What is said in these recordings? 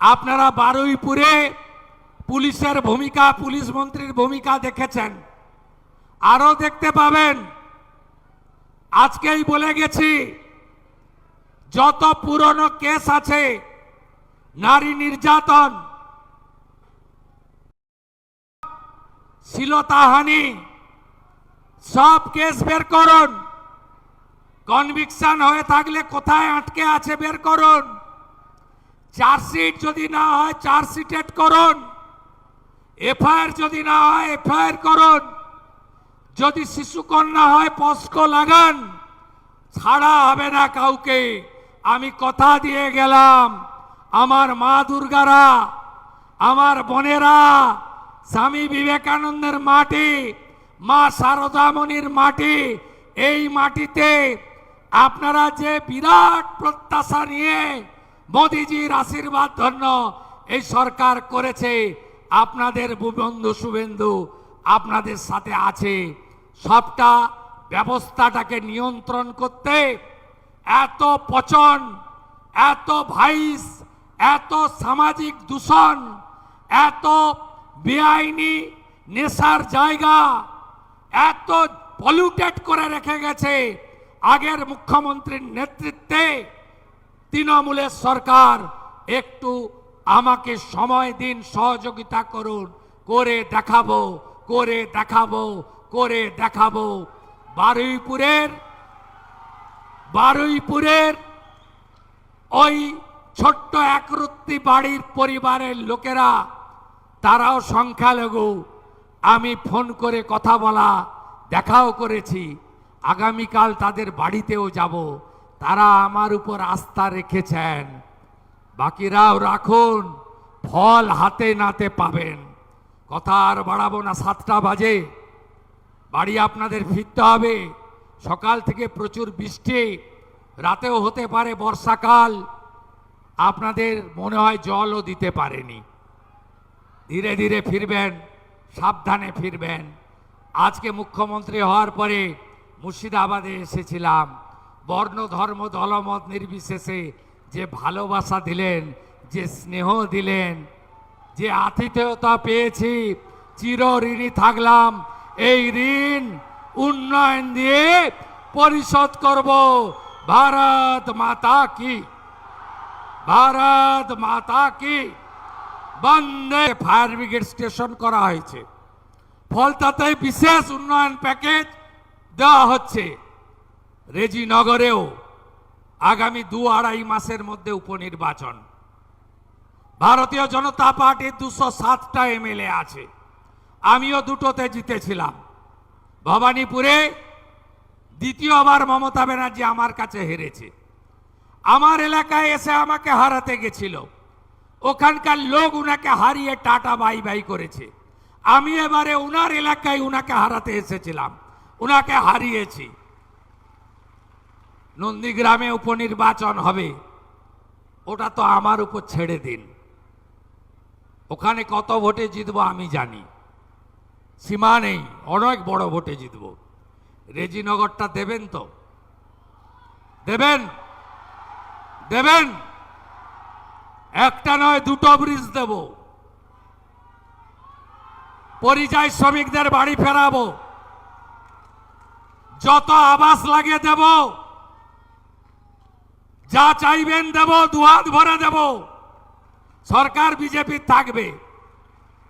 আপনারা বারুইপুরে পুলিশের ভূমিকা, পুলিশ মন্ত্রীর ভূমিকা দেখেছেন, আরো দেখতে পাবেন। আজকেই বলে গেছি, যত পুরনো কেস আছে নারী নির্যাতন, শ্লীলতাহানি, সব কেস বের করুন। কনভিকশন হয়ে থাকলে কোথায় আটকে আছে বের করুন। চার্জশিট যদি না হয় চার্জশিটেড করুন। এফআইআর যদি না হয় এফআইআর করুন। যদি শিশুকন্যা হয় পস্কো লাগান। ছাড়া হবে না কাউকে। আমি কথা দিয়ে গেলাম, আমার মা দুর্গারা, আমার বোনেরা, স্বামী বিবেকানন্দের মাটি, মা শারদামণির মাটি, এই মাটিতে আপনারা যে বিরাট প্রত্যাশা নিয়ে মোদিজির আশীর্বাদ ধন্য এই সরকার করেছে, আপনাদের বন্ধু শুভেন্দু আপনাদের সাথে আছে। সবটা ব্যবস্থাটাকে নিয়ন্ত্রণ করতে এত পচন, এত ভাইস, এত সামাজিক দূষণ, এত বেআইনি নেশার জায়গা, এত পলিউটেড করে রেখে গেছে আগের মুখ্যমন্ত্রীর নেতৃত্বে তৃণমূলের সরকার। একটু আমাকে সময় দিন, সহযোগিতা করুন, করে দেখাবো, করে দেখাবো, করে দেখাবো। বারুইপুরের ওই ছোট্ট একরত্তি বাড়ির পরিবারের লোকেরা, তারাও সংখ্যালঘু। আমি ফোন করে কথা বলা, দেখাও করেছি। আগামীকাল তাদের বাড়িতেও যাব। তারা আমার উপর আস্থা রেখেছেন। বাকিরাও রাখুন, ফল হাতে নাতে পাবেন। কথা আর বাড়াবো না, 7টা বাজে বাড়ি আপনাদের ফিরতে হবে। সকাল থেকে প্রচুর বৃষ্টি, রাতেও হতে পারে বর্ষাকাল, আপনাদের মনে হয় জলও দিতে পারেনি। ধীরে ধীরে ফিরবেন, সাবধানে ফিরবেন। আজকে মুখ্যমন্ত্রী হওয়ার পরে মুর্শিদাবাদে এসেছিলাম। বর্ণ ধর্ম দলমত নির্বিশেষে যে ভালোবাসা দিলেন, যে স্নেহ দিলেন, যে আতিথেয়তা পেয়েছি, চির ঋণী থাকলাম। এই ঋণ উন্নয়ন দিয়ে পরিশোধ করব। ভারত মাতা কি, ভারত মাতা কি। বন্দে ফায়ার ব্রিগেড স্টেশন করা হয়েছে, ফলতাতে বিশেষ উন্নয়ন প্যাকেজ দেওয়া হচ্ছে। রেজিনগরেও আগামী 2-2.5 মাসের মধ্যে উপনির্বাচন। ভারতীয় জনতা পার্টির 207টা এমএলএ আছে, আমিও 2টোতে জিতেছিলাম। ভবানীপুরে দ্বিতীয়বার মমতা ব্যানার্জি আমার কাছে হেরেছে। আমার এলাকায় এসে আমাকে হারাতে গেছিল, ওখানকার লোক উনাকে হারিয়ে টাটা বাই বাই করেছে। আমি এবারে উনার এলাকায় উনাকে হারাতে এসেছিলাম, উনাকে হারিয়েছি। নন্দীগ্রামে উপনির্বাচন হবে, ওটা তো আমার উপর ছেড়ে দিন। ওখানে কত ভোটে জিতবো আমি জানি, সীমা নেই, অনেক বড় ভোটে জিতবো। রেজিনগরটা দেবেন তো? দেবেন? দেবেন? একটা নয় 2টো ব্রিজ দেব। পরিযায়ী শ্রমিকদের বাড়ি ফেরাবো, যত আবাস লাগে দেব, যা চাইবেন দেব, দুহাত ভরে দেব। সরকার বিজেপি থাকবে।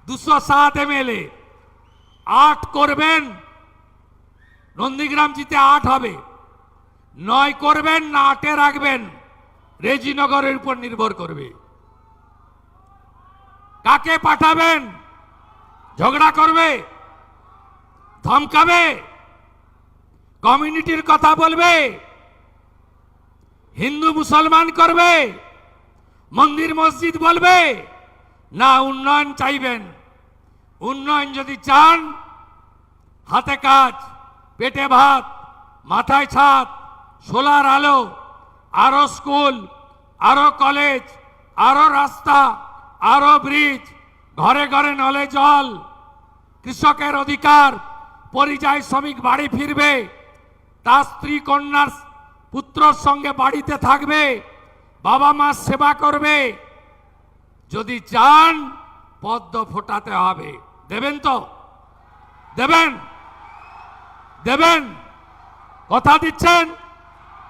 207 এমএলএ, 8 করবেন, নন্দীগ্রাম জিতে 8 হবে। 9 করবেন না 8-এ রাখবেন, রেজিনগরের উপর নির্ভর করবে। কাকে পাঠাবেন? ঝগড়া করবে, ধমকাবে, কমিউনিটির কথা বলবে, হিন্দু মুসলমান করবে, মন্দির মসজিদ বলবে না উন্নয়ন চাইবেন? উন্নয়ন যদি চান, হাতে কাজ, পেটে ভাত, মাথায় ছাদ, সোলার আলো, আরো স্কুল, আরো কলেজ, আরো রাস্তা, আরো ব্রিজ, ঘরে ঘরে নলে জল, কৃষকের অধিকার, পরিযায়ী শ্রমিক বাড়ি ফিরবে, তার স্ত্রী কন্যার পুত্রর সঙ্গে বাড়িতে থাকবে, বাবা মা সেবা করবে। যদি চান পদ্ম ফোটাতে হবে। দেবেন তো? দেবেন? দেবেন? কথা দিচ্ছেন?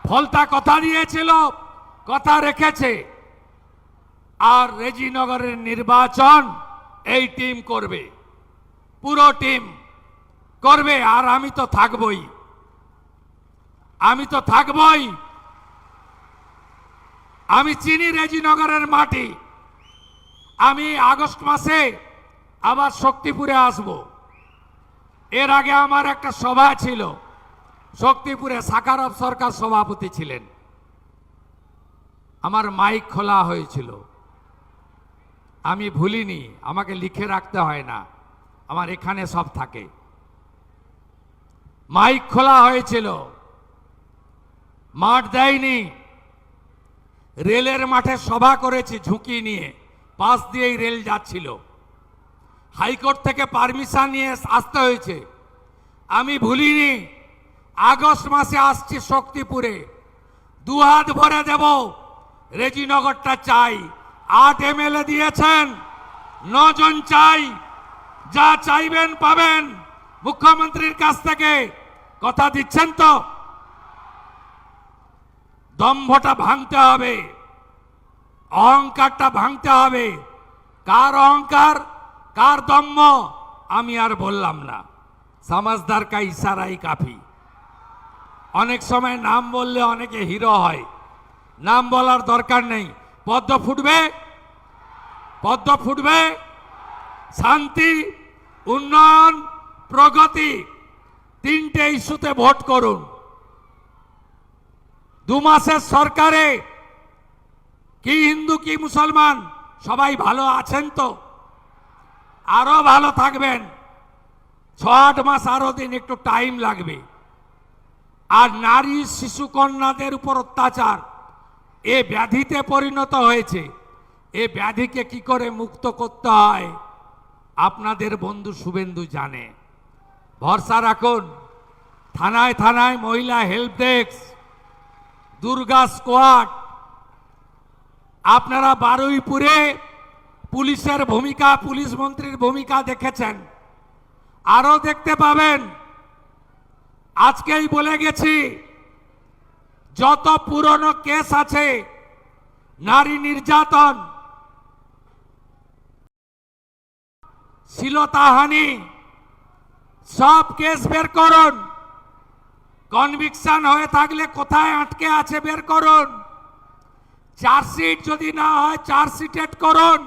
ফলতা কথা দিয়েছিল, কথা রেখেছে। আর রেজিনগরের নির্বাচন এই টিম করবে, পুরো টিম করবে। আর আমি তো থাকবই, আমি তো থাকবই। আমি চিনি রেজিনগরের মাটি। আমি আগস্ট মাসে আবার শক্তিপুরে আসব। এর আগে আমার একটা সভা ছিল শক্তিপুরে, সাকারব সরকার সভাপতি ছিলেন। আমার মাইক খোলা হয়েছিল, আমি ভুলিনি, আমাকে লিখে রাখতে হয় না, আমার এখানে সব থাকে। মাইক খোলা হয়েছিল, মাঠ দেয়নি। রেলের মাঠে সভা করেছি ঝুঁকি নিয়ে, পাশ দিয়েই রেল যাচ্ছিল, হাইকোর্ট থেকে পারমিশন নিয়ে আসতে হয়েছে। আমি ভুলিনি। আগস্ট মাসে আসছি শক্তিপুরে, দুহাত ভরে দেব। রেজিনগরটা চাই। 8 এমএলএ দিয়েছেন, 9 জন চাই। যা চাইবেন পাবেন মুখ্যমন্ত্রীর কাছ থেকে। কথা দিচ্ছেন তো? দম্ভটা ভাঙতে হবে, অহংকারটা ভাঙতে হবে। কার অহংকার, কার দম্ভ আমি আর বললাম না। সমাজদার কা ইশারাই কাফি। অনেক সময় নাম বললে অনেকে হিরো হয়, নাম বলার দরকার নেই। পদ্ম ফুটবে, পদ্ম ফুটবে। শান্তি, উন্নয়ন, প্রগতি, 3টে ইস্যুতে ভোট করুন। 2 মাসের সরকারে কি হিন্দু কি মুসলমান সবাই ভালো আছেন তো? আরো ভালো থাকবেন। 6-8 মাস আরো দিন, একটু টাইম লাগবে। আর নারী শিশু কন্যাদের উপর অত্যাচার এ ব্যাধিতে পরিণত হয়েছে। এ ব্যাধিকে কি করে মুক্ত করতে হয় আপনাদের বন্ধু শুভেন্দু জানে। ভরসা রাখুন। থানায় থানায় মহিলা হেল্প ডেস্ক, দুর্গা স্কোয়াড। আপনারা বারুইপুরে পুলিশের ভূমিকা, পুলিশ মন্ত্রীর ভূমিকা দেখেছেন, আরো দেখতে পাবেন। আজকেই বলে গেছি, যত পুরনো কেস আছে নারী নির্যাতন, শ্লীলতাহানি, সব কেস বের করুন। কনভিকশন হয়ে থাকলে কোথায় আটকে আছে বের করুন। চার্জশিট যদি না হয় চার্জশিটেড করুন।